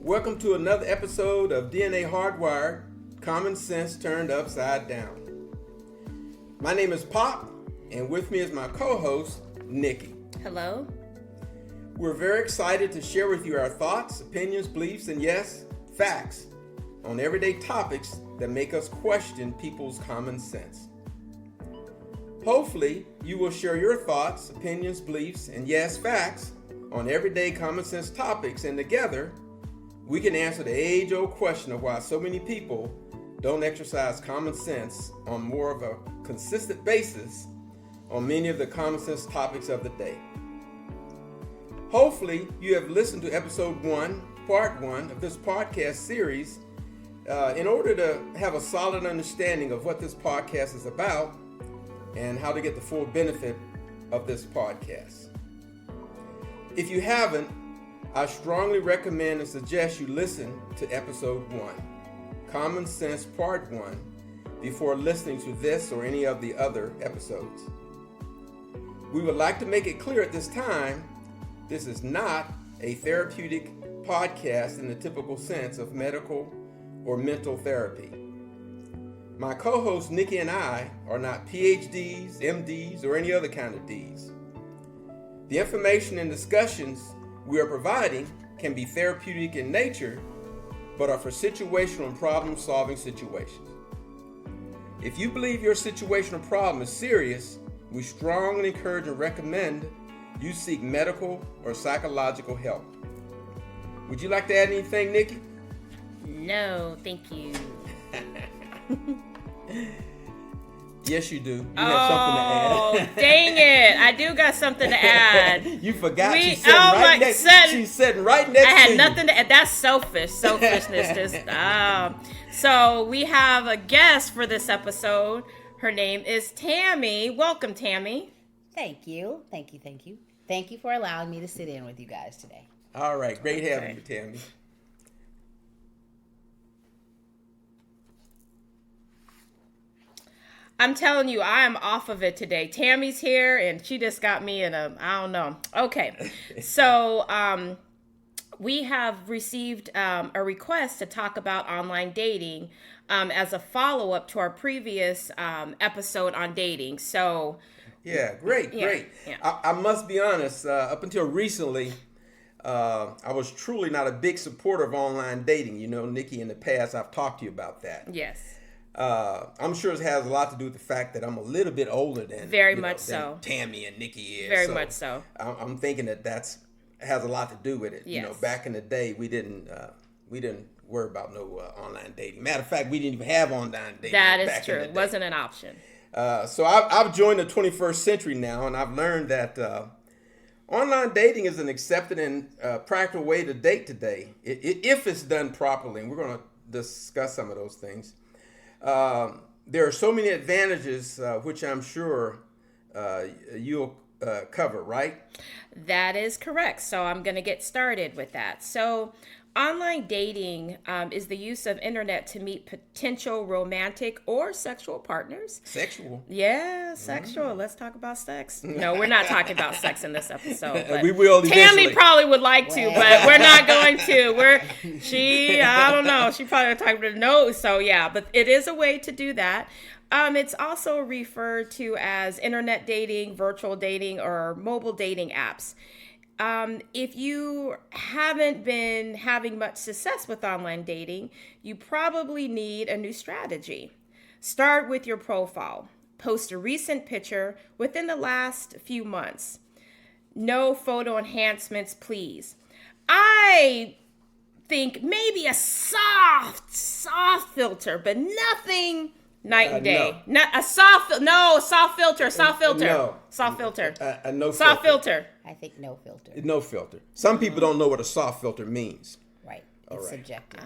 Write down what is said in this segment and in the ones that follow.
Welcome to another episode of DNA Hardwired, Common Sense Turned Upside Down. My name is Pop, and with me is my co-host, Nikki. Hello. We're very excited to share with you our thoughts, opinions, beliefs, and yes, facts on everyday topics that make us question people's common sense. Hopefully, you will share your thoughts, opinions, beliefs, and yes, facts on everyday common sense topics, and together, we can answer the age-old question of why so many people don't exercise common sense on more of a consistent basis on many of the common sense topics of the day. Hopefully, you have listened to episode 1, part 1 of this podcast series in order to have a solid understanding of what this podcast is about and how to get the full benefit of this podcast. If you haven't, I strongly recommend and suggest you listen to episode 1, Common Sense Part 1, before listening to this or any of the other episodes. We would like to make it clear at this time, this is not a therapeutic podcast in the typical sense of medical or mental therapy. My co-host Nikki and I are not PhDs, MDs, or any other kind of Ds. The information and discussions we are providing can be therapeutic in nature, but are for situational and problem-solving situations. If you believe your situational problem is serious, we strongly encourage and recommend you seek medical or psychological help. Would you like to add anything, Nikki? No, thank you. Yes, you do. You have something to add. Oh, dang it. I do got something to add. You forgot she's she's sitting right next to you. I had nothing to add. That's selfishness. So we have a guest for this episode. Her name is Tammy. Welcome, Tammy. Thank you. Thank you for allowing me to sit in with you guys today. All right. Great having you, Tammy. I'm telling you, I am off of it today. Tammy's here, and she just got me in a, I don't know. Okay, so we have received a request to talk about online dating as a follow-up to our previous episode on dating. So, yeah, great. Yeah. I must be honest, up until recently, I was truly not a big supporter of online dating. You know, Nikki, in the past, I've talked to you about that. Yes. I'm sure it has a lot to do with the fact that I'm a little bit older than than Tammy and Nikki is. Very much so. I'm thinking that has a lot to do with it. Yes. You know, back in the day, we didn't worry about no online dating. Matter of fact, we didn't even have online dating. That is true. It wasn't an option. So I've joined the 21st century now, and I've learned that online dating is an accepted and practical way to date today, if it's done properly. And we're going to discuss some of those things. There are so many advantages, which I'm sure you'll cover, right? That is correct. So I'm going to get started with that. So online dating is the use of internet to meet potential romantic or sexual partners. Sexual? Yeah, sexual. Let's talk about sex. No, we're not talking about sex in this episode. But we will eventually. Tammy probably would like to, but we're not going to. I don't know. She probably would talk about no. So yeah, but it is a way to do that. It's also referred to as internet dating, virtual dating, or mobile dating apps. If you haven't been having much success with online dating, you probably need a new strategy. Start with your profile. Post a recent picture within the last few months. No photo enhancements, please. I think maybe a soft filter, but nothing night and day. No. Soft filter. No. Soft filter. No soft filter. I think no filter. No filter. Some people don't know what a soft filter means. Right. It's subjective.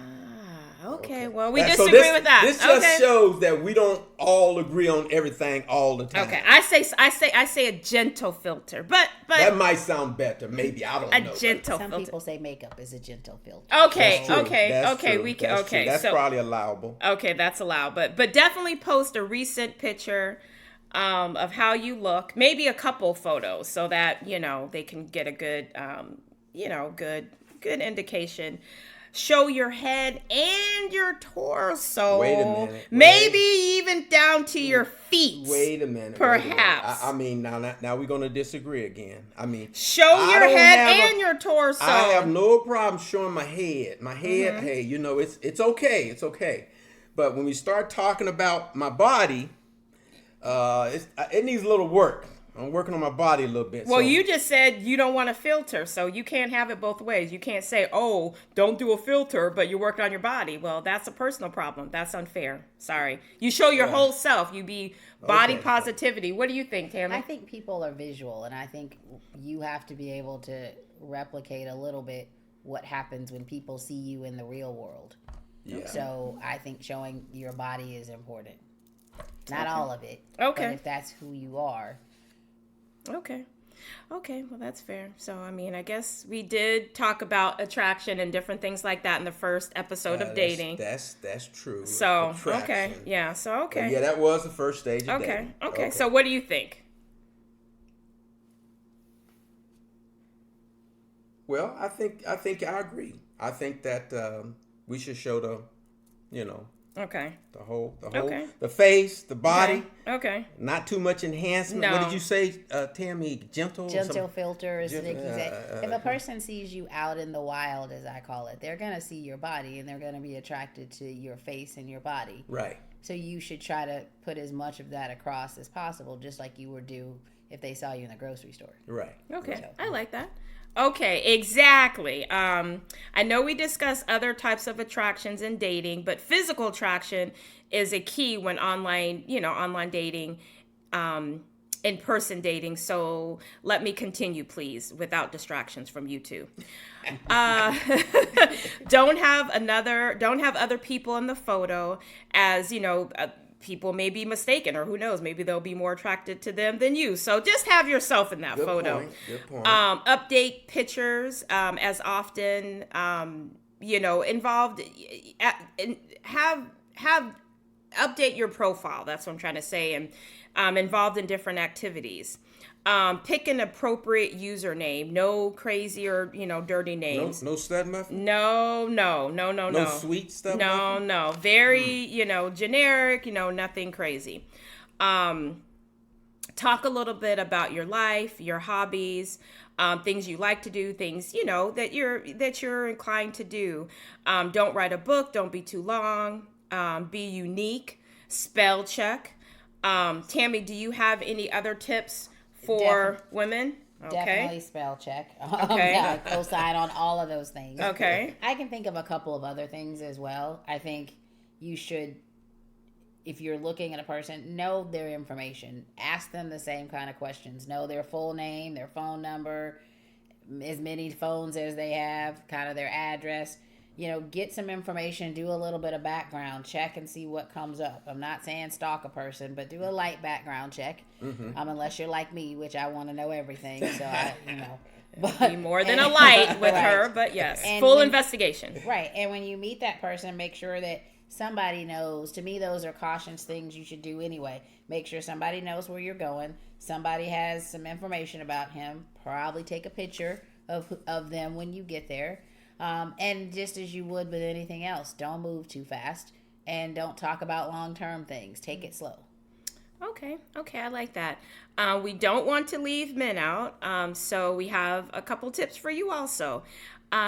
Okay. Well, we So disagree with that. This just shows that we don't all agree on everything all the time. Okay. I say a gentle filter, but that might sound better. Maybe I don't know. A gentle Some filter. people say makeup is a gentle filter. Okay. That's Okay. true. We can. That's Okay. true. That's probably allowable. Okay, that's allowed, but definitely post a recent picture of how you look. Maybe a couple photos so that they can get a good good indication. show your head and your torso. Wait a minute. Maybe even down to your feet. Wait a minute. Perhaps. I mean, now we're going to disagree again. I mean, show your head and your torso. I have no problem showing my head. My head, hey, you know, it's okay. It's okay. But when we start talking about my body, it needs a little work. I'm working on my body a little bit. Well, you just said you don't want a filter, so you can't have it both ways. You can't say, oh, don't do a filter, but you're working on your body. Well, that's a personal problem. That's unfair. Sorry. You show your whole self. You be body positivity. What do you think, Tammy? I think people are visual, and I think you have to be able to replicate a little bit what happens when people see you in the real world. Yeah. So I think showing your body is important. Not all of it. Okay. But if that's who you are. Okay. Well, that's fair. So, I mean, I guess we did talk about attraction and different things like that in the first episode of dating. That's true. So, attraction. Okay. Yeah. So, okay. But yeah, that was the first stage of dating. Okay. So, what do you think? Well, I think I agree. I think that we should show the, you know. Okay. The face, the body. Okay. Not too much enhancement. No. What did you say, Tammy? Gentle filter, as Nikki said. If a person sees you out in the wild, as I call it, they're going to see your body and they're going to be attracted to your face and your body. Right. So you should try to put as much of that across as possible, just like you would do if they saw you in the grocery store. Right. Okay. So, I like that. Okay, exactly. I know we discussed other types of attractions in dating, but physical attraction is a key when online dating, in-person dating. So let me continue, please, without distractions from you two. Don't have other people in the photo, as you know. People may be mistaken, or who knows, maybe they'll be more attracted to them than you. So just have yourself in that photo. Good point. Update pictures as often, involved. Have update your profile. That's what I'm trying to say, and involved in different activities. Pick an appropriate username. No crazy or dirty names. No stud muffin. No. No sweet stuff. No. Very generic. Nothing crazy. Talk a little bit about your life, your hobbies, things you like to do, things that you're inclined to do. Don't write a book. Don't be too long. Be unique. Spell check. Tammy, do you have any other tips for women? Okay. Definitely spell check. Okay. I co-sign on all of those things. Okay. I can think of a couple of other things as well. I think you should, if you're looking at a person, know their information. Ask them the same kind of questions. Know their full name, their phone number, as many phones as they have, kind of their address. Get some information, do a little bit of background check and see what comes up. I'm not saying stalk a person, but do a light background check. Mm-hmm. Unless you're like me, which I want to know everything. So but be more than a light with her, but yes, and full investigation. Right. And when you meet that person, make sure that somebody knows. To me, those are cautious things you should do anyway. Make sure somebody knows where you're going. Somebody has some information about him. Probably take a picture of them when you get there. And just as you would with anything else, don't move too fast and don't talk about long-term things. Take it slow. Okay, I like that. We don't want to leave men out, so we have a couple tips for you also.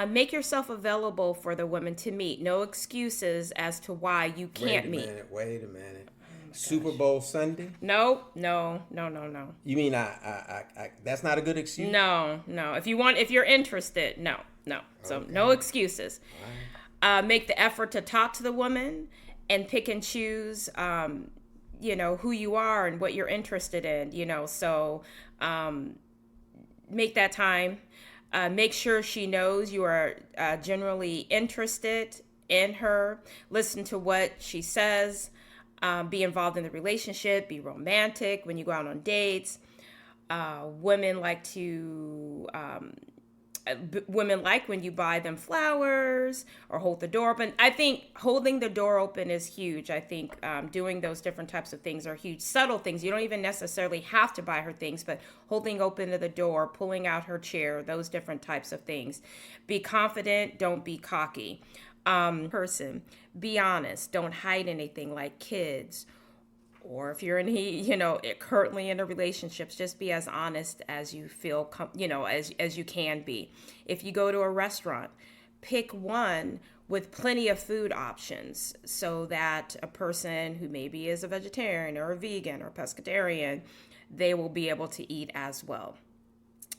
Make yourself available for the women to meet. No excuses as to why you can't meet. Wait a minute. Super Bowl Sunday? No. You mean I that's not a good excuse? No. If you're interested, no. So okay. No excuses. Right. Make the effort to talk to the woman and pick and choose, who you are and what you're interested in, so make that time. Make sure she knows you are generally interested in her. Listen to what she says. Be involved in the relationship. Be romantic when you go out on dates. Women like to women like when you buy them flowers or hold the door open. I think holding the door open is huge. I think doing those different types of things are huge. Subtle things. You don't even necessarily have to buy her things, but holding open to the door, pulling out her chair, those different types of things. Be confident. Don't be cocky. Person, be honest. Don't hide anything, like kids. Or if you're currently in a relationship, just be as honest as you feel, as you can be. If you go to a restaurant, pick one with plenty of food options so that a person who maybe is a vegetarian or a vegan or pescatarian, they will be able to eat as well.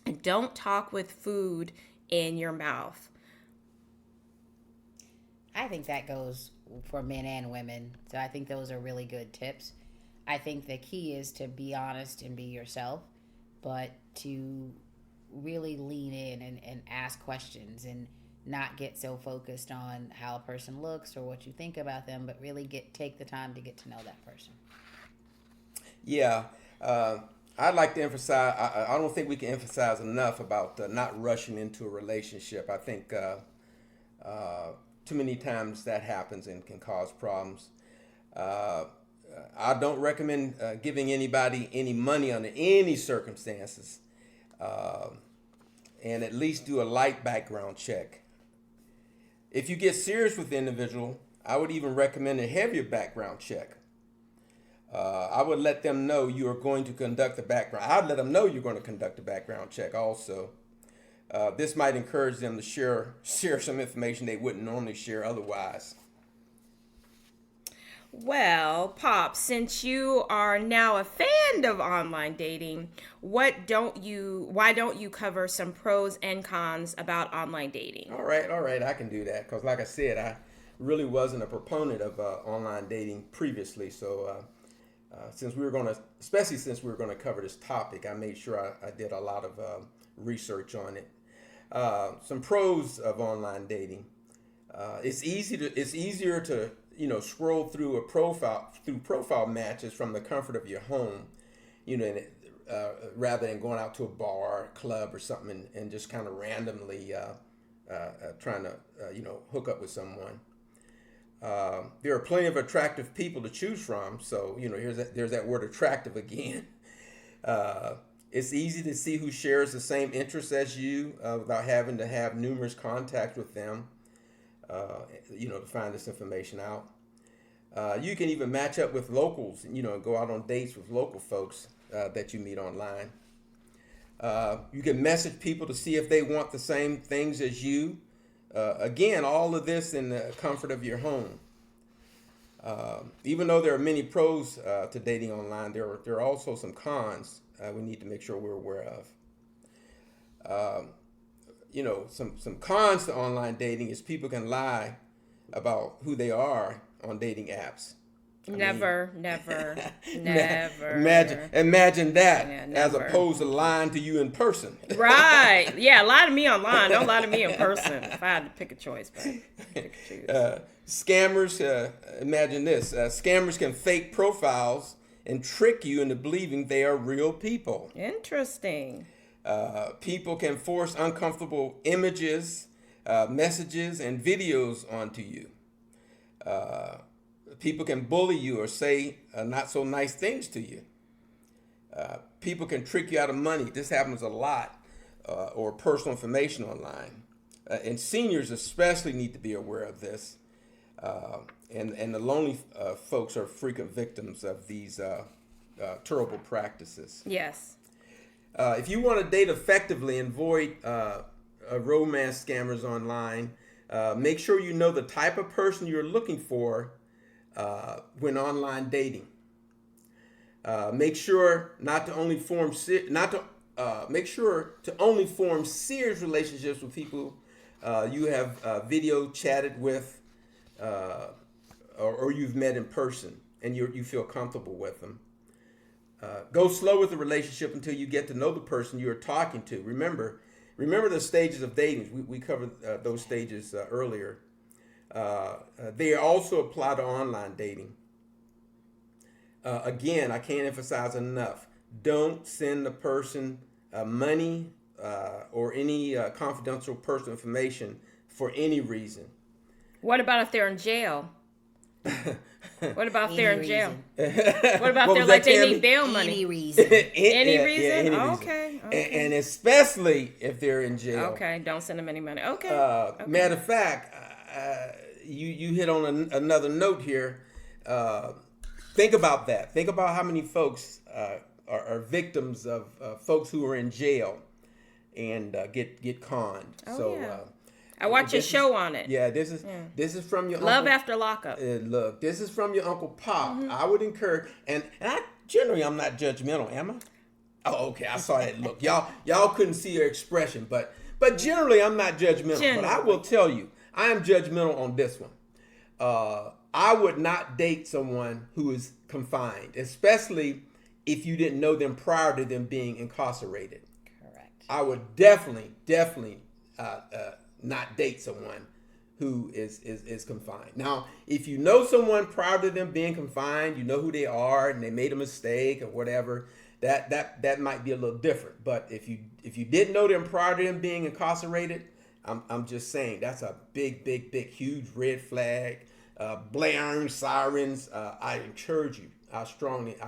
And don't talk with food in your mouth. I think that goes for men and women. So I think those are really good tips. I think the key is to be honest and be yourself, but to really lean in and ask questions and not get so focused on how a person looks or what you think about them, but really take the time to get to know that person. Yeah, I'd like to emphasize, I don't think we can emphasize enough about not rushing into a relationship. I think too many times that happens and can cause problems. I don't recommend giving anybody any money under any circumstances, and at least do a light background check. If you get serious with the individual, I would even recommend a heavier background check. I would let them know you are going to conduct a background. I'd let them know you're going to conduct a background check also. This might encourage them to share some information they wouldn't normally share otherwise. Well, Pop, since you are now a fan of online dating, why don't you cover some pros and cons about online dating? All right, I can do that because, like I said, I really wasn't a proponent of online dating previously. So, since we were going to cover this topic, I made sure I did a lot of research on it. Some pros of online dating: it's easier to scroll through profile matches from the comfort of your home, rather than going out to a bar, club, or something and just kind of randomly trying to hook up with someone. There are plenty of attractive people to choose from, so there's that word attractive again. It's easy to see who shares the same interests as you without having to have numerous contacts with them. To find this information out. You can even match up with locals, and go out on dates with local folks that you meet online. You can message people to see if they want the same things as you. Again, all of this in the comfort of your home. Even though there are many pros to dating online, there are also some cons we need to make sure we're aware of. Some cons to online dating is people can lie about who they are on dating apps. Never. Imagine that, Yeah, as never. opposed to lying to you in person. Right. Yeah, lie to me online. Don't lie to me in person. If I had to pick a choice, but pick a choose. Scammers, imagine this. Scammers can fake profiles and trick you into believing they are real people. Interesting. People can force uncomfortable images, messages, and videos onto you. People can bully you or say not so nice things to you. People can trick you out of money. This happens a lot, or personal information online. And seniors especially need to be aware of this. And the lonely folks are frequent victims of these terrible practices. Yes. If you want to date effectively and avoid romance scammers online, make sure you know the type of person you're looking for when online dating. Make sure to only form serious relationships with people you have video chatted with, or you've met in person, and you feel comfortable with them. Go slow with the relationship until you get to know the person you're talking to. Remember the stages of dating. We covered those stages earlier. They also apply to online dating. Again, I can't emphasize enough. Don't send the person money or any confidential personal information for any reason. What about if they're in jail? What about if they're in jail? reason. What about if What they're was like that, they Tammy? need bail Any money? reason. Any reason? any reason. Okay. And especially if they're in jail. Okay, don't send them any money. Okay. Matter of fact, you hit on another note here. Think about that. Think about how many folks are victims of folks who are in jail and get conned. Yeah. I watched a show on it. Yeah, this is from your Love uncle. After Lockup. Look, this is from your Uncle Pop. Mm-hmm. I would encourage, and I'm not judgmental, am I? Oh, okay. I saw that look. Y'all couldn't see your expression, but generally I'm not judgmental. But I will tell you, I am judgmental on this one. I would not date someone who is confined, especially if you didn't know them prior to them being incarcerated. Correct. I would definitely not date someone who is confined. Now, if you know someone prior to them being confined, you know who they are and they made a mistake or whatever, that might be a little different. But if you didn't know them prior to them being incarcerated, I'm just saying that's a big, huge red flag. Blaring sirens. I encourage you. I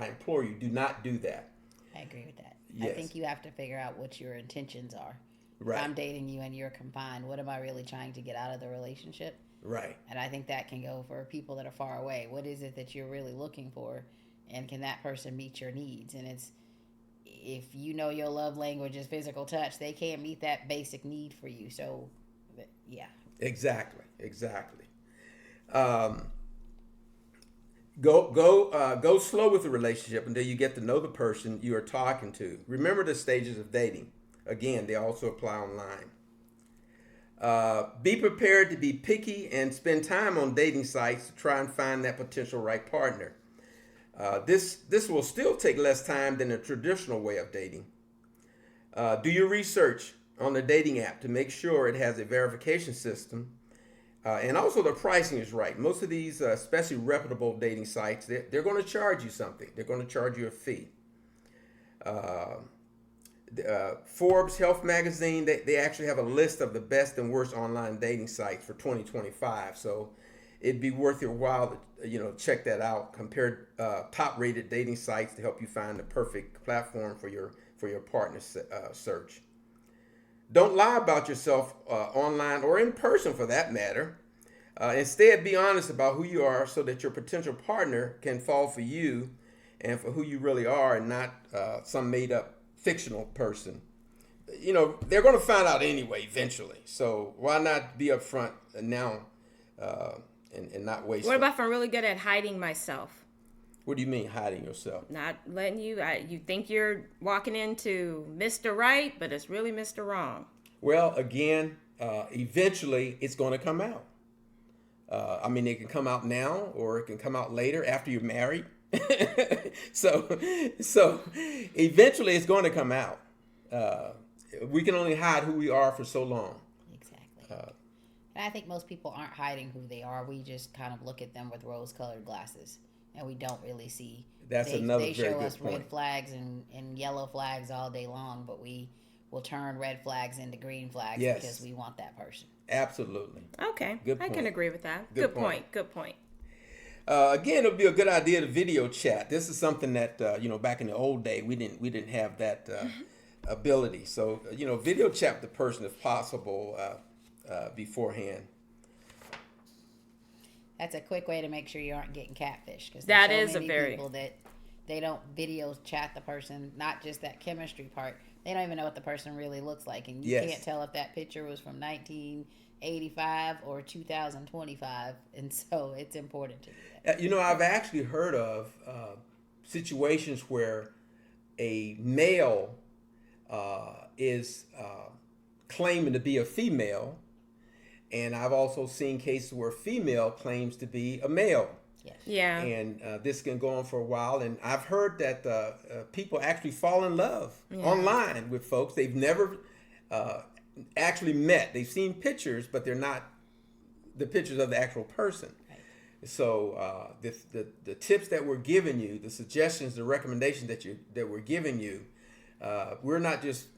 implore you, do not do that. I agree with that. Yes. I think you have to figure out what your intentions are. Right. If I'm dating you and you're confined, what am I really trying to get out of the relationship? Right. And I think that can go for people that are far away. What is it that you're really looking for? And can that person meet your needs? And if you know your love language is physical touch, they can't meet that basic need for you. So, yeah. Exactly. Go slow with the relationship until you get to know the person you are talking to. Remember the stages of dating. Again, they also apply online. Be prepared to be picky and spend time on dating sites to try and find that potential right partner. This will still take less time than a traditional way of dating. Do your research on the dating app to make sure it has a verification system. And also the pricing is right. Most of these, especially reputable dating sites, they're going to charge you something. They're going to charge you a fee. Forbes Health Magazine, they actually have a list of the best and worst online dating sites for 2025. So it'd be worth your while to check that out. Compare top-rated dating sites to help you find the perfect platform for your partner search. Don't lie about yourself online or in person for that matter. Instead, be honest about who you are so that your potential partner can fall for you and for who you really are and not some made-up fictional person. They're going to find out anyway eventually. So why not be upfront now and not waste What about if I'm really good at hiding myself? What do you mean hiding yourself? Not letting you think you're walking into Mr. Right, but it's really Mr. Wrong. Well, again, eventually it's going to come out. It can come out now or it can come out later after you're married. so eventually it's going to come out. We can only hide who we are for so long. Exactly. And I think most people aren't hiding who they are. We just kind of look at them with rose-colored glasses. And we don't really see. That's another very good point. They show us red flags and yellow flags all day long, but we will turn red flags into green flags because we want that person. Absolutely. Okay. Good point. I can agree with that. Good point. Good point. Again, it would be a good idea to video chat. This is something that back in the old day we didn't have that ability. So video chat with the person if possible beforehand. That's a quick way to make sure you aren't getting catfish. Because that so is many a very people that they don't video chat the person, not just that chemistry part. They don't even know what the person really looks like, and you can't tell if that picture was from 1985 or 2025. And so it's important to do that. I've actually heard of situations where a male is claiming to be a female. And I've also seen cases where female claims to be a male. Yes. Yeah. And this can go on for a while. And I've heard that people actually fall in love online with folks they've never actually met. They've seen pictures, but they're not the pictures of the actual person. Right. So the tips that we're giving you, the suggestions, the recommendations that we're giving you, we're not just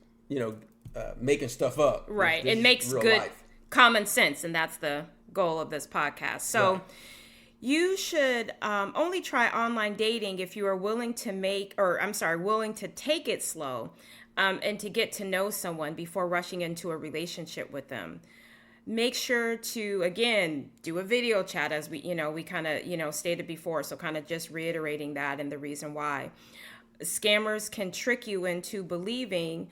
making stuff up. Right. This It is makes real good life. common sense, and that's the goal of this podcast. So Right. you should only try online dating if you are willing to willing to take it slow and to get to know someone before rushing into a relationship with them. Make sure to, again, do a video chat, as we kind of, stated before. So kind of just reiterating that and the reason why. Scammers can trick you into believing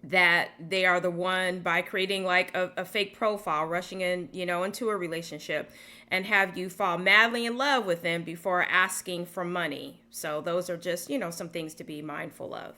that they are the one by creating like a fake profile, rushing in, into a relationship, and have you fall madly in love with them before asking for money. So those are just, some things to be mindful of.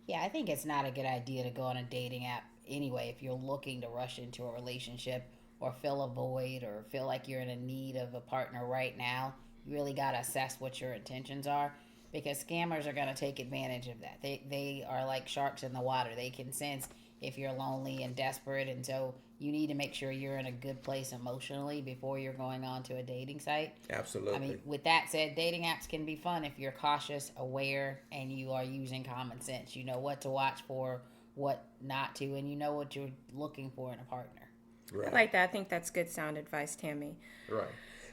Yeah, I think it's not a good idea to go on a dating app anyway if you're looking to rush into a relationship or fill a void or feel like you're in a need of a partner right now. You really got to assess what your intentions are, because scammers are going to take advantage of that. They are like sharks in the water. They can sense if you're lonely and desperate, and so you need to make sure you're in a good place emotionally before you're going on to a dating site. Absolutely. I mean, with that said, dating apps can be fun if you're cautious, aware, and you are using common sense. You know what to watch for, what not to, and you know what you're looking for in a partner. Right. I like that. I think that's good sound advice, Tammy. Right.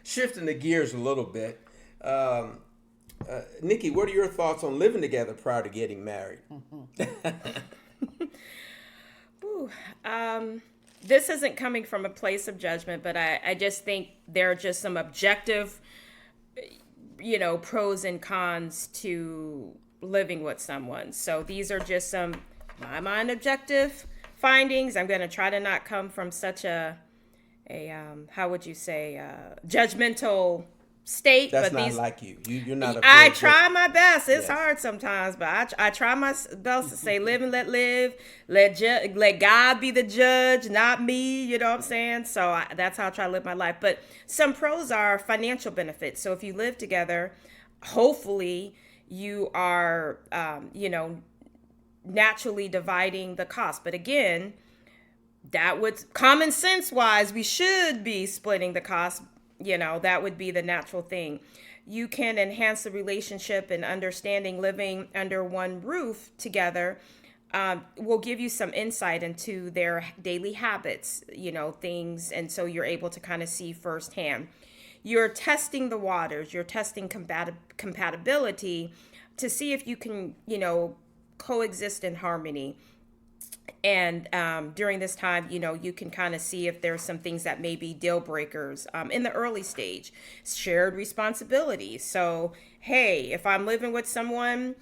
Shifting the gears a little bit, Nikki, what are your thoughts on living together prior to getting married? Ooh, this isn't coming from a place of judgment, but I just think there are just some objective, pros and cons to living with someone. So these are just some, my mind, objective findings. I'm going to try to not come from such a how would you say, judgmental state. That's but not these, like you. You're not a I very try my best. It's Yes. hard sometimes, but I try my best to say live and let live. Let God be the judge, not me. You know what I'm saying? So that's how I try to live my life. But some pros are financial benefits. So if you live together, hopefully you are, naturally dividing the cost. But again, that would, common sense wise, we should be splitting the cost. That would be the natural thing. You can enhance the relationship and understanding. Living under one roof together will give you some insight into their daily habits, things. And so you're able to kind of see firsthand. You're testing the waters. You're testing compatibility to see if you can, coexist in harmony. And during this time, you can kind of see if there's some things that may be deal breakers in the early stage. Shared responsibility. So, hey, if I'm living with someone,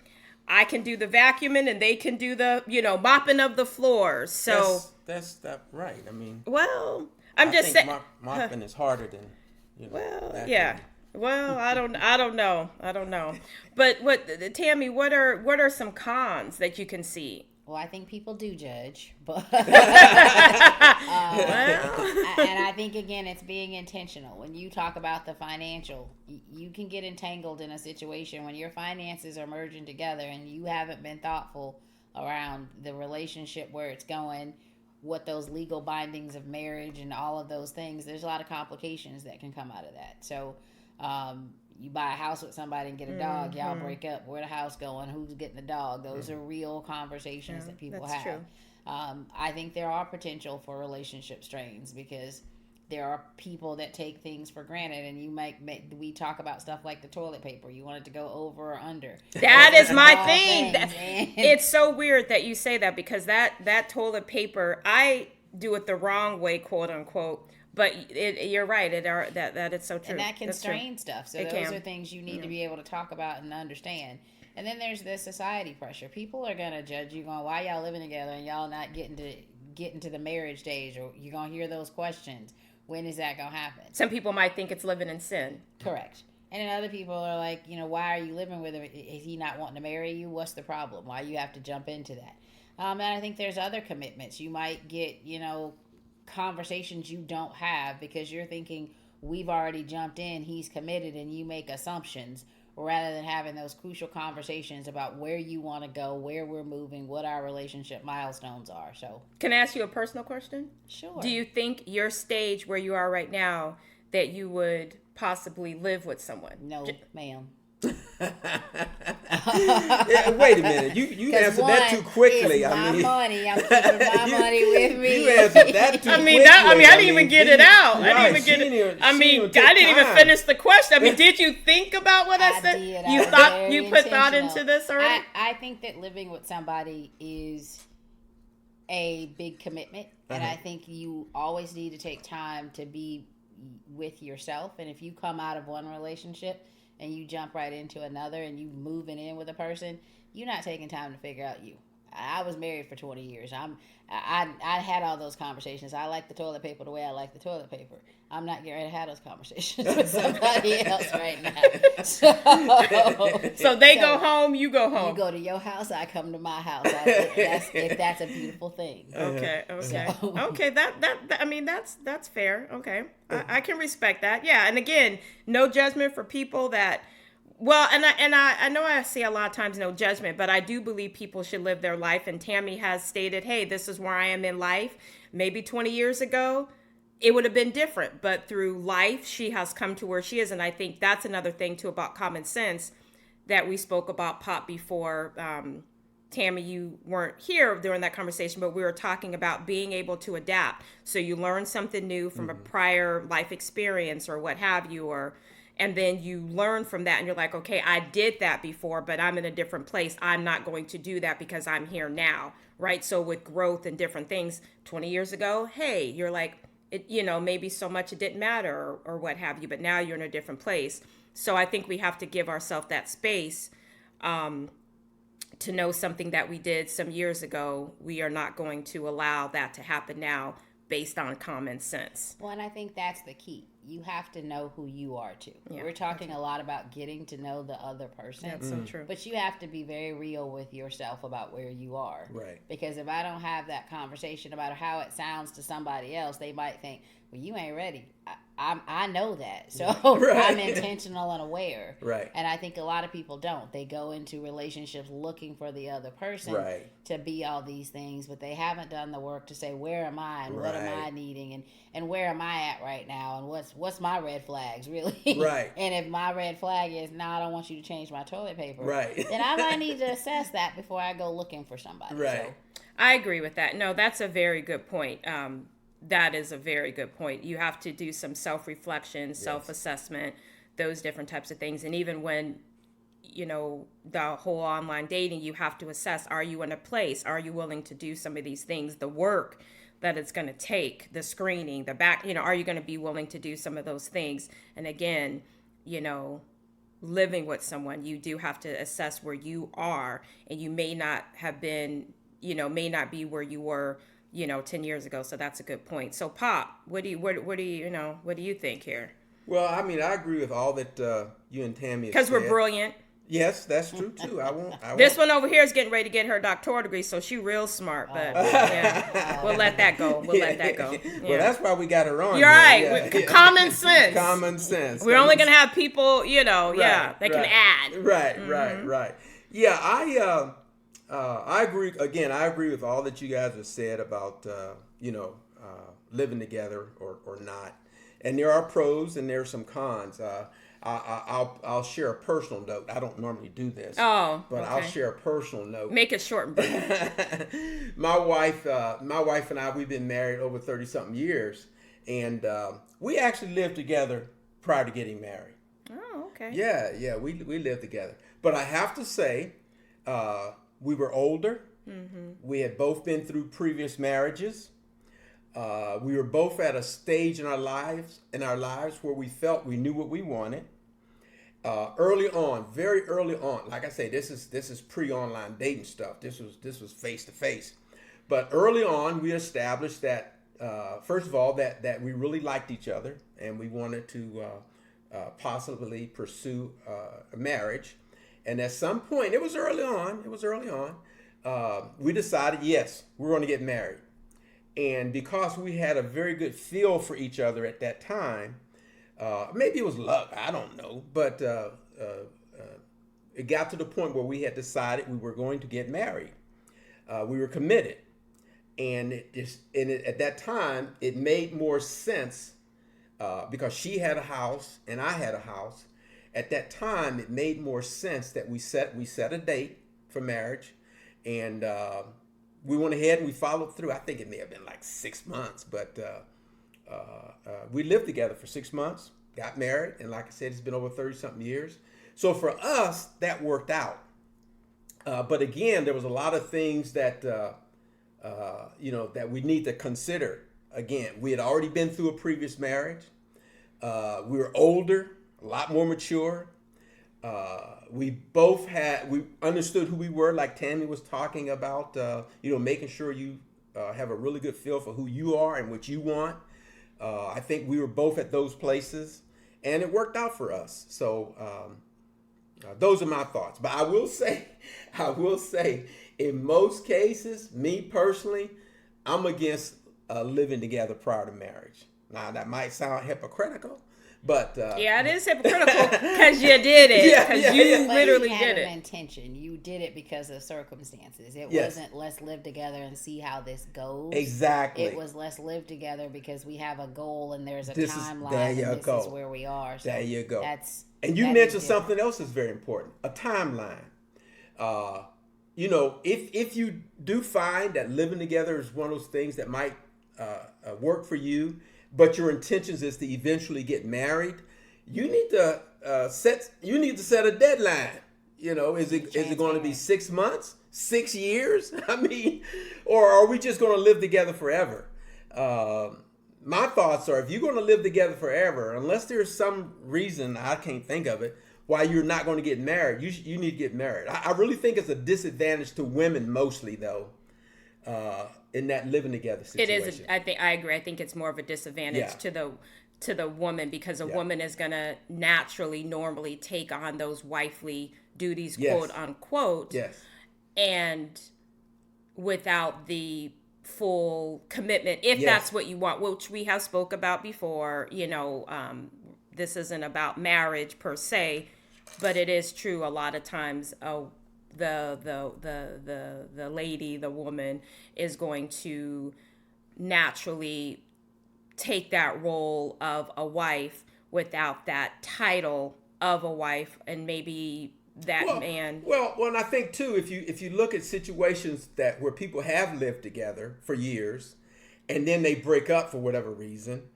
I can do the vacuuming and they can do the, mopping of the floors. So that's that right. I mean, well, I'm I just think saying. mopping is harder than vacuuming. Yeah. Well, I don't know. But Tammy, what are some cons that you can see? Well, I think people do judge, but Well, and I think again, it's being intentional. When you talk about the financial, you can get entangled in a situation when your finances are merging together and you haven't been thoughtful around the relationship, where it's going, what those legal bindings of marriage and all of those things. There's a lot of complications that can come out of that. So, you buy a house with somebody and get a dog, y'all break up. Where the house going? Who's getting the dog? Those are real conversations that people have. True. I think there are potential for relationship strains because there are people that take things for granted, and we talk about stuff like the toilet paper. You want it to go over or under. That is my thing. things. It's so weird that you say that, because that toilet paper, I do it the wrong way, quote unquote. But you're right. That it's so true. And that can That's strain true. stuff. So It those can. are things you need to be able to talk about and understand. And then there's the society pressure. People are gonna judge you, going, "Why y'all living together and y'all not getting to the marriage stage?" Or you're gonna hear those questions. When is that gonna happen? Some people might think it's living in sin. Correct. And then other people are like, why are you living with him? Is he not wanting to marry you? What's the problem? Why you have to jump into that? And I think there's other commitments. You might get, conversations you don't have because you're thinking, we've already jumped in, he's committed, and you make assumptions rather than having those crucial conversations about where you want to go, where we're moving, what our relationship milestones are. So, Can I ask you a personal question? sure. Do you think your stage where you are right now that you would possibly live with someone? No, ma'am. Yeah, wait a minute. You answered that too quickly. It's my money. I'm keeping my money with me. You answered that too quickly. I didn't even get it out. Right, I didn't even finish the question. I mean, did you think about what I said? You put thought into this already? I think that living with somebody is a big commitment, and I think you always need to take time to be with yourself. And if you come out of one relationship and you jump right into another and you moving in with a person, you're not taking time to figure out you. I was married for 20 years. I had all those conversations. I like the toilet paper the way I like the toilet paper. I'm not getting ready to have those conversations with somebody else right now. So they go home, you go home. You go to your house, I come to my house. If that's a beautiful thing. Okay. Okay. That's fair. Okay. I can respect that. Yeah. And again, no judgment for people that. Well, and I know I say a lot of times no judgment, but I do believe people should live their life. And Tammy has stated, hey, this is where I am in life. Maybe 20 years ago, it would have been different. But through life, she has come to where she is. And I think that's another thing, too, about common sense that we spoke about, Pop, before. Tammy, you weren't here during that conversation, but we were talking about being able to adapt. So you learn something new from a prior life experience or what have you, and then you learn from that and you're like, okay, I did that before, but I'm in a different place. I'm not going to do that because I'm here now, right? So with growth and different things, 20 years ago, hey, you're like, maybe so much it didn't matter or what have you, but now you're in a different place. So I think we have to give ourselves that space to know something that we did some years ago. We are not going to allow that to happen now based on common sense. Well, and I think that's the key. You have to know who you are too. Yeah, we're talking a lot about getting to know the other person. That's so true. But you have to be very real with yourself about where you are. Right. Because if I don't have that conversation about how it sounds to somebody else, they might think, well, you ain't ready. I know that. So I'm intentional and aware. Right. And I think a lot of people don't. They go into relationships looking for the other person to be all these things, but they haven't done the work to say, where am I and what am I needing and where am I at right now and what's my red flags really? Right. And if my red flag is, I don't want you to change my toilet paper. Right. Then I might need to assess that before I go looking for somebody. Right. So. I agree with that. No, that's a very good point. That is a very good point. You have to do some self-reflection, self-assessment, those different types of things. And even when, the whole online dating, you have to assess, are you in a place? Are you willing to do some of these things? The work that it's going to take, the screening, the back, are you going to be willing to do some of those things? And again, living with someone, you do have to assess where you are, and you may not have been, may not be where you were 10 years ago. So that's a good point. So Pop, what do you think here? Well, I mean, I agree with all that you and Tammy have said. Because we're brilliant. Yes, that's true too. I won't. This one over here is getting ready to get her doctoral degree, so she's real smart. But we'll let that go. Yeah. Well, that's why we got her on. You're right. Yeah. Common sense. Common sense. We're only gonna have people, they can add. Right. Yeah, I agree. Again, I agree with all that you guys have said about living together or not. And there are pros and there are some cons. I'll share a personal note. I don't normally do this. Oh, but okay. I'll share a personal note. Make it short and brief. My wife and I, we've been married over 30-something years, and we actually lived together prior to getting married. Oh, okay. Yeah, we lived together. But I have to say, we were older. Mm-hmm. We had both been through previous marriages. We were both at a stage in our lives where we felt we knew what we wanted. Early on, very early on, like I say, this is pre-online dating stuff. This was face to face. But early on, we established that first of all that we really liked each other and we wanted to possibly pursue a marriage. And at some point, it was early on, we decided, yes, we're going to get married. And because we had a very good feel for each other at that time, maybe it was luck, I don't know, but it got to the point where we had decided we were going to get married. We were committed. And at that time, it made more sense because she had a house and I had a house. at that time, it made more sense that we set a date for marriage, and we went ahead and we followed through. I think it may have been like 6 months, but we lived together for 6 months, got married, and like I said, it's been over 30-something years. So for us, that worked out. But again, there was a lot of things that that we need to consider. Again, we had already been through a previous marriage. We were older, a lot more mature. We understood who we were, like Tammy was talking about, making sure you have a really good feel for who you are and what you want. I think we were both at those places, and it worked out for us. So those are my thoughts. But I will say, in most cases, me personally, I'm against living together prior to marriage. Now, that might sound hypocritical, but yeah, it is hypocritical because you did it. Because you literally did it. Intention. You did it because of circumstances. It Yes. wasn't let's live together and see how this goes. Exactly. It was let's live together because we have a goal and there's a This is- timeline. there and you this go. is where we are. So There you go. And that you is mentioned different. something else that's very important: a timeline. If you do find that living together is one of those things that might work for you, but your intentions is to eventually get married, you need to set a deadline. Is it going to be 6 months, 6 years? I mean, or are we just going to live together forever? My thoughts are, if you're going to live together forever, unless there's some reason I can't think of it why you're not going to get married, you need to get married. I really think it's a disadvantage to women mostly, though. In that living together situation. It is. I agree. I think it's more of a disadvantage to the woman because a woman is going to normally take on those wifely duties, Yes. quote unquote. Yes. And without the full commitment, if Yes. that's what you want, which we have spoke about before, this isn't about marriage per se, but it is true a lot of times. The lady, the woman, is going to naturally take that role of a wife without that title of a wife, and maybe that man. Well, and I think too, if you look at situations where people have lived together for years, and then they break up for whatever reason,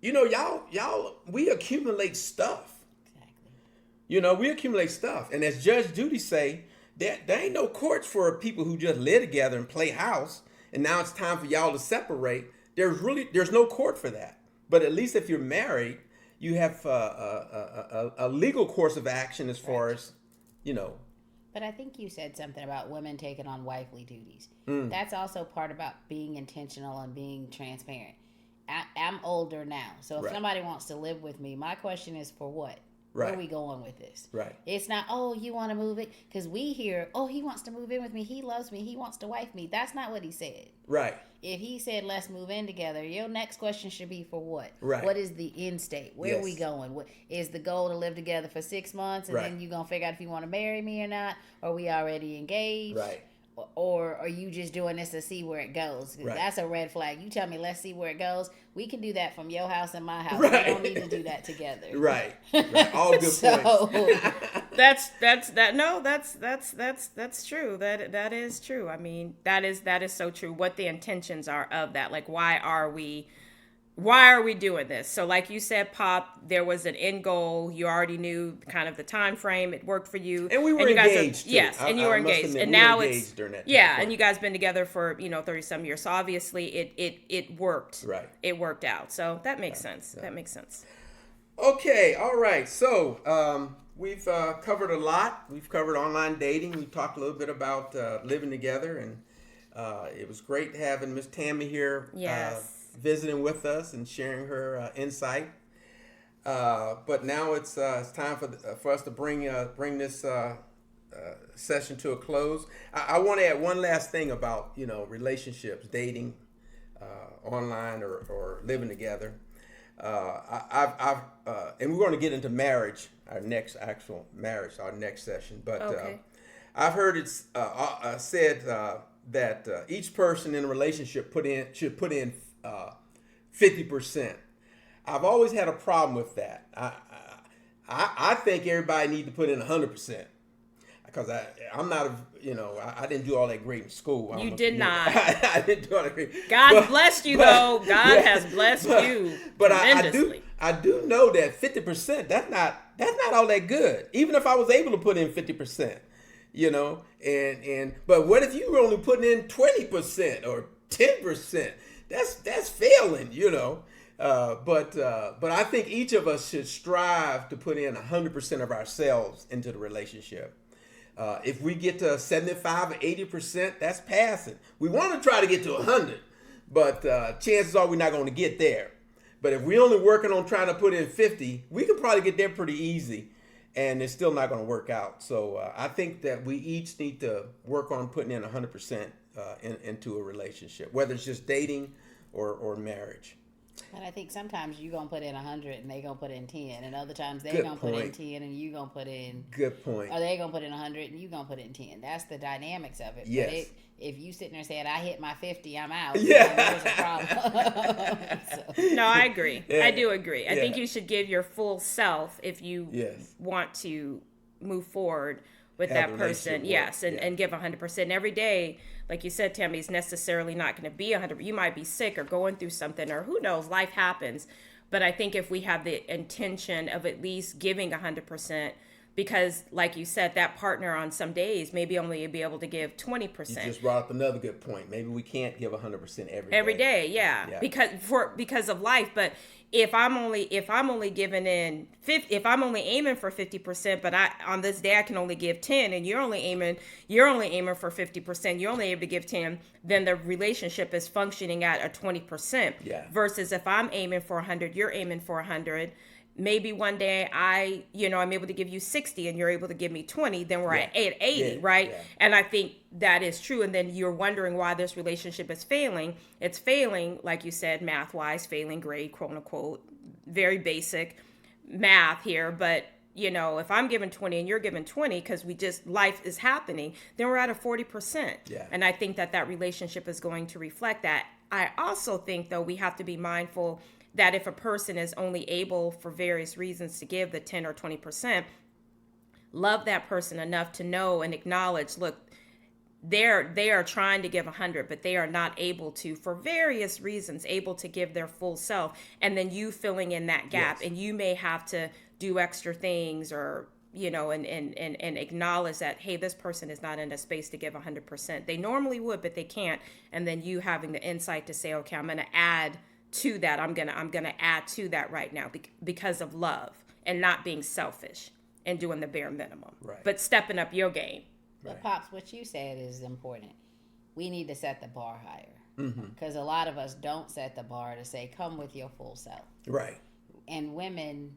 we accumulate stuff. We accumulate stuff. And as Judge Judy say, there ain't no courts for people who just live together and play house, and now it's time for y'all to separate. There's no court for that. But at least if you're married, you have a legal course of action as far as, But I think you said something about women taking on wifely duties. That's also part about being intentional and being transparent. I'm older now, so if Right. somebody wants to live with me, my question is for what? Right. Where are we going with this? Right. It's not, you want to move it? Because we hear, he wants to move in with me. He loves me. He wants to wife me. That's not what he said. Right. If he said, let's move in together, your next question should be for what? Right. What is the end state? Where are we going? What is the goal to live together for 6 months and Right. then you're going to figure out if you want to marry me or not? Are we already engaged? Right. Or are you just doing this to see where it goes? Right. That's a red flag. You tell me, let's see where it goes. We can do that from your house and my house. Right. We don't need to do that together. Right. All good points. That's true. That is true. I mean, that is so true. What the intentions are of that. Like, why are we doing this? So like you said, Pop, there was an end goal. You already knew kind of the time frame. It worked for you. And we were you guys engaged. Yes, and you were engaged. Admit, and we were now engaged during that time. time. And you guys been together for 30-some years. So obviously it worked. Right. It worked out. So that makes sense. That makes sense. Okay, all right. So we've covered a lot. We've covered online dating. We talked a little bit about living together, and it was great having Miss Tammy here. Yes. Visiting with us and sharing her insight. But now it's time for us to bring this session to a close. I want to add one last thing about relationships, dating, online or living together. And we're going to get into marriage, our next session. But Okay. I've heard it's said that each person in a relationship should put in 50%. I've always had a problem with that. I think everybody need to put in 100%. Because I'm not, I didn't do all that great in school. You did not. I didn't do all that great. God blessed you, though. God has blessed you tremendously. I do know that 50%, that's not all that good. Even if I was able to put in 50%, but what if you were only putting in 20% or 10%? That's failing, But I think each of us should strive to put in 100% of ourselves into the relationship. If we get to 75 or 80%, that's passing. We want to try to get to 100, but chances are we're not going to get there. But if we're only working on trying to put in 50, we can probably get there pretty easy, and it's still not going to work out. So I think that we each need to work on putting in 100% into a relationship, whether it's just dating or marriage. And I think sometimes you're going to put in 100 and they're going to put in 10. And other times they're going to put in 10 and you're going to put in... Good point. Or they're going to put in 100 and you're going to put in 10. That's the dynamics of it. Yes. But if you sitting there saying, I hit my 50, I'm out, yeah. There's a problem. No, I agree. Yeah. I do agree. I think you should give your full self if you want to move forward with that person. Yes, and give 100%. Every day, like you said, Tammy, is necessarily not going to be 100. You might be sick or going through something, or who knows, life happens. But I think if we have the intention of at least giving 100%, because like you said, that partner on some days maybe only be able to give 20%. You just brought up another good point. Maybe we can't give 100% every day. Yeah. Because of life. But if I'm only giving in 50, if I'm only aiming for 50%, but on this day I can only give 10, and you're only aiming for 50%, you're only able to give 10, then the relationship is functioning at a 20%. Yeah. Versus if I'm aiming for 100, you're aiming for 100. Maybe one day I'm able to give you 60 and you're able to give me 20, then we're at 80, right? Yeah. And I think that is true. And then you're wondering why this relationship is failing. It's failing, like you said, math-wise, failing grade, quote unquote, very basic math here. But, if I'm giving 20 and you're giving 20 because life is happening, then we're at a 40%. Yeah. And I think that relationship is going to reflect that. I also think, though, we have to be mindful that if a person is only able for various reasons to give the 10 or 20%, love that person enough to know and acknowledge, look, they are trying to give 100, but they are not able to, for various reasons, able to give their full self. And then you filling in that gap, and you may have to do extra things or, and acknowledge that, hey, this person is not in a space to give 100%. They normally would, but they can't. And then you having the insight to say, okay, I'm going to add to that. I'm gonna add to that right now because of love and not being selfish and doing the bare minimum, but stepping up your game. But Pops, what you said is important. We need to set the bar higher because a lot of us don't set the bar to say, come with your full self. Right. And women,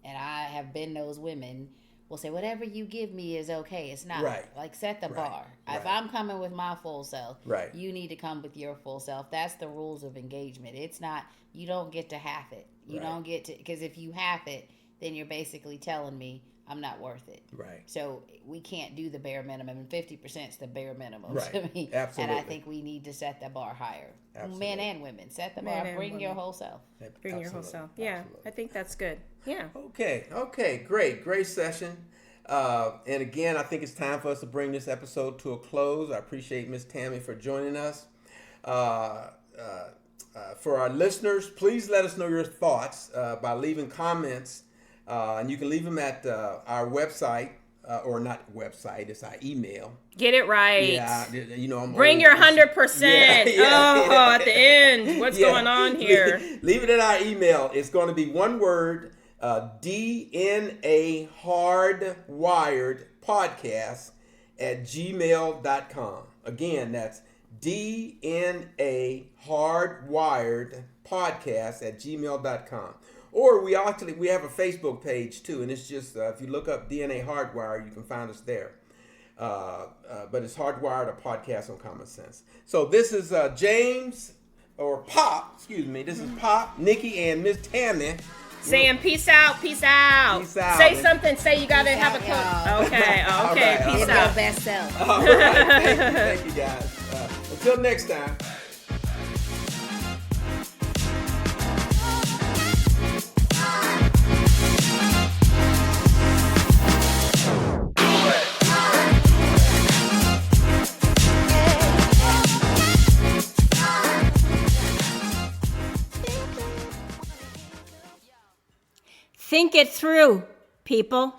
and I have been those women, will say, whatever you give me is okay. It's not. Right. Like, set the bar. Right. If I'm coming with my full self, right, you need to come with your full self. That's the rules of engagement. It's not, you don't get to half it. You don't get to, because if you half it, then you're basically telling me I'm not worth it. Right. So we can't do the bare minimum, and 50% is the bare minimum to me. Absolutely. And I think we need to set the bar higher. Absolutely. Men and women, set the bar. Bring your whole self. Bring your whole self. Yeah, absolutely. I think that's good. Yeah. Okay. Great session. And again, I think it's time for us to bring this episode to a close. I appreciate Miss Tammy for joining us. For our listeners, please let us know your thoughts by leaving comments. And you can leave them at our website, or not website, it's our email. Get it right. Yeah, I'm bring your 100%. At the end, what's going on here? Leave it in our email. It's going to be one word. DNA Hardwired Podcast at gmail.com. Again, that's DNA Hardwired Podcast at gmail.com. Or we have a Facebook page too, and it's just if you look up DNA Hardwired, you can find us there. But it's Hardwired, a podcast on common sense. So this is James or Pop. Excuse me. This is Pop, Nikki, and Miss Tammy. Saying peace out. Peace out. Say something. Say you gotta have a cook. Okay. Right, peace out. Your best self. All right. Thank you guys. Until next time. Think it through, people.